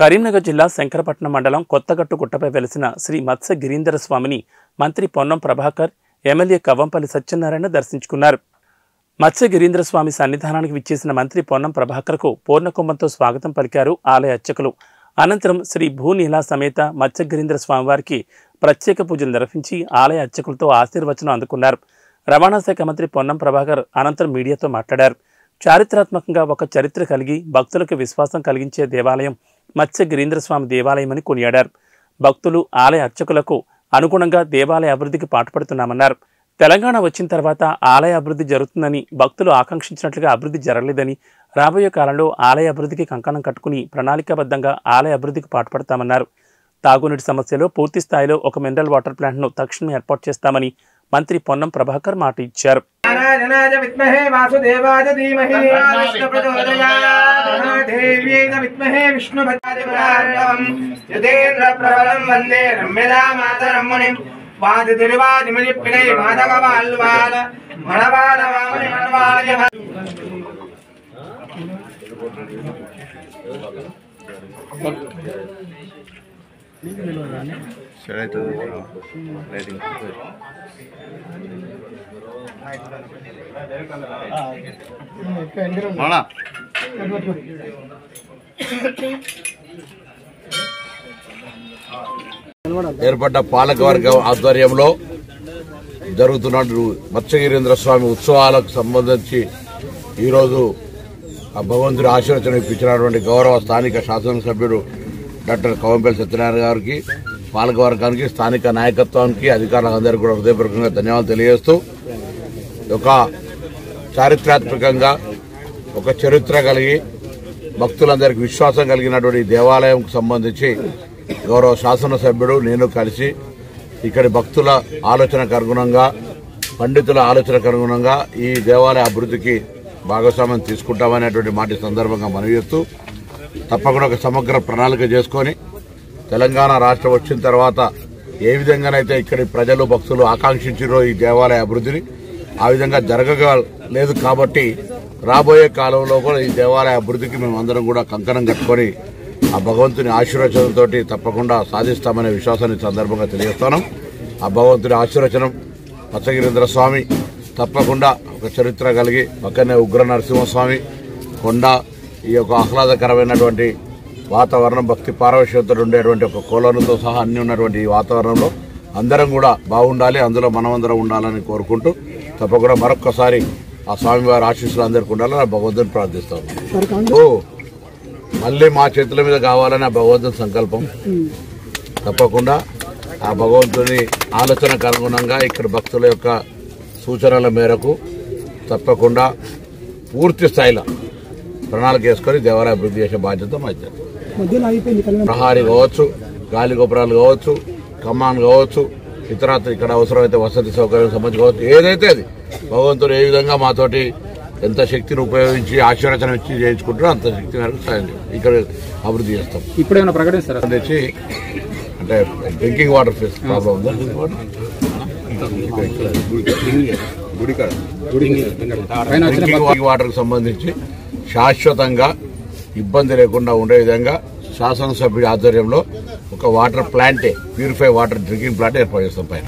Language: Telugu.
కరీంనగర్ జిల్లా శంకరపట్నం మండలం కొత్తగట్టు గుట్టపై వెలిసిన శ్రీ మత్స్య గిరీంద్ర స్వామిని మంత్రి పొన్నం ప్రభాకర్, ఎమ్మెల్యే కవ్వంపల్లి సత్యనారాయణ దర్శించుకున్నారు. మత్స్య గిరీంద్ర స్వామి సన్నిధానానికి విచ్చేసిన మంత్రి పొన్నం ప్రభాకర్కు పూర్ణకుంభంతో స్వాగతం పలికారు ఆలయ అర్చకులు. అనంతరం శ్రీ భూనీలా సమేత మత్స్య గిరీంద్ర స్వామివారికి ప్రత్యేక పూజలు నిర్వహించి ఆలయ అర్చకులతో ఆశీర్వచనం అందుకున్నారు. రవాణా శాఖ మంత్రి పొన్నం ప్రభాకర్ అనంతరం మీడియాతో మాట్లాడారు. చారిత్రాత్మకంగా ఒక చరిత్ర కలిగి భక్తులకు విశ్వాసం కలిగించే దేవాలయం మత్స్య గిరీంద్ర స్వామి దేవాలయమని కొనియాడారు. భక్తులు, ఆలయ అర్చకులకు అనుగుణంగా దేవాలయ అభివృద్ధికి పాటుపడుతున్నామన్నారు. తెలంగాణ వచ్చిన తర్వాత ఆలయ అభివృద్ధి జరుగుతుందని, భక్తులు ఆకాంక్షించినట్లుగా అభివృద్ధి జరగలేదని, రాబోయే కాలంలో ఆలయ అభివృద్ధికి కంకణం కట్టుకుని ప్రణాళికాబద్ధంగా ఆలయ అభివృద్ధికి పాటుపడతామన్నారు. తాగునీటి సమస్యలో పూర్తి స్థాయిలో ఒక మినరల్ వాటర్ ప్లాంట్ను తక్షణం ఏర్పాటు చేస్తామని మంత్రి పొన్నం ప్రభాకర్ మాట ఇచ్చారు. ఏర్పడ్డ పాలకవర్గ ఆధ్వర్యంలో జరుగుతున్న మత్స్య గిరీంద్ర స్వామి ఉత్సవాలకు సంబంధించి ఈరోజు ఆ భగవంతుడి ఆశీర్వచనం ఇప్పించినటువంటి గౌరవ స్థానిక శాసనసభ్యుడు డాక్టర్ కవ్వంపల్లి సత్యనారాయణ గారికి, పాలకవర్గానికి, స్థానిక నాయకత్వానికి, అధికారులందరికీ కూడా హృదయపూర్వకంగా ధన్యవాదాలు తెలియజేస్తూ, ఒక చారిత్రాత్మకంగా ఒక చరిత్ర కలిగి భక్తులందరికీ విశ్వాసం కలిగినటువంటి దేవాలయంకు సంబంధించి గౌరవ శాసనసభ్యుడు నేను కలిసి ఇక్కడి భక్తుల ఆలోచనకు అనుగుణంగా, పండితుల ఆలోచనకు అనుగుణంగా ఈ దేవాలయ అభివృద్ధికి భాగస్వామ్యం తీసుకుంటామనేటువంటి మాట సందర్భంగా మనవి చేస్తూ, తప్పకుండా ఒక సమగ్ర ప్రణాళిక చేసుకొని తెలంగాణ రాష్ట్రం వచ్చిన తర్వాత ఏ విధంగానైతే ఇక్కడి ప్రజలు, భక్తులు ఆకాంక్షించారో ఈ దేవాలయ అభివృద్ధిని, ఆ విధంగా జరగలేదు కాబట్టి రాబోయే కాలంలో కూడా ఈ దేవాలయ అభివృద్ధికి మేమందరం కూడా కంకణం కట్టుకొని ఆ భగవంతుని ఆశీర్వచనంతో తప్పకుండా సాధిస్తామనే విశ్వాసాన్ని సందర్భంగా తెలియజేస్తున్నాం. ఆ భగవంతుని ఆశీర్వచనం మత్స్య గిరీంద్ర స్వామి తప్పకుండా ఒక చరిత్ర కలిగి, పక్కనే ఉగ్ర నరసింహస్వామి కొండ, ఈ యొక్క ఆహ్లాదకరమైనటువంటి వాతావరణం, భక్తి పారవశ్యంతో ఉండేటువంటి ఒక కోలనుతో సహా అన్ని ఉన్నటువంటి ఈ వాతావరణంలో అందరం కూడా బాగుండాలి, అందులో మనమందరం ఉండాలని కోరుకుంటూ తప్పకుండా మరొక్కసారి ఆ స్వామివారి ఆశీస్సులు అందరికీ ఉండాలని ఆ భగవంతుని ప్రార్థిస్తాము. మళ్ళీ మా చేతుల మీద కావాలని ఆ భగవంతుని సంకల్పం. తప్పకుండా ఆ భగవంతుని ఆలోచనకు అనుగుణంగా ఇక్కడ భక్తుల యొక్క సూచనల మేరకు తప్పకుండా పూర్తి స్థాయిలో ప్రణాళిక వేసుకొని దేవాలయ అభివృద్ధి చేసే బాధ్యత మాది. ప్రహారీ కావచ్చు, గాలి గోపురాలు కావచ్చు, కమాన్ కావచ్చు, ఇతరత్ర ఇక్కడ అవసరమైతే వసతి సౌకర్యం సంబంధించి కావచ్చు, ఏదైతే అది భగవంతుడు ఏ విధంగా మాతోటి ఎంత శక్తిని ఉపయోగించి ఆశీర్వచనం ఇచ్చి చేయించుకుంటారో అంత శక్తి మేరకు సాయం ఇక్కడ అభివృద్ధి చేస్తాం. ఇప్పుడేమైనా ప్రకటిస్తారా తెచ్చి అంటే డ్రింకింగ్ వాటర్ ప్రాబ్లం ఉందా? డ్రింకింగ్ వాటర్ కు సంబంధించి శాశ్వతంగా ఇబ్బంది లేకుండా ఉండే విధంగా శాసనసభ్యుడి ఆధ్వర్యంలో ఒక వాటర్ ప్లాంటే, ప్యూరిఫై వాటర్ డ్రింకింగ్ ప్లాంట్ ఏర్పాటు చేస్తాం పైన.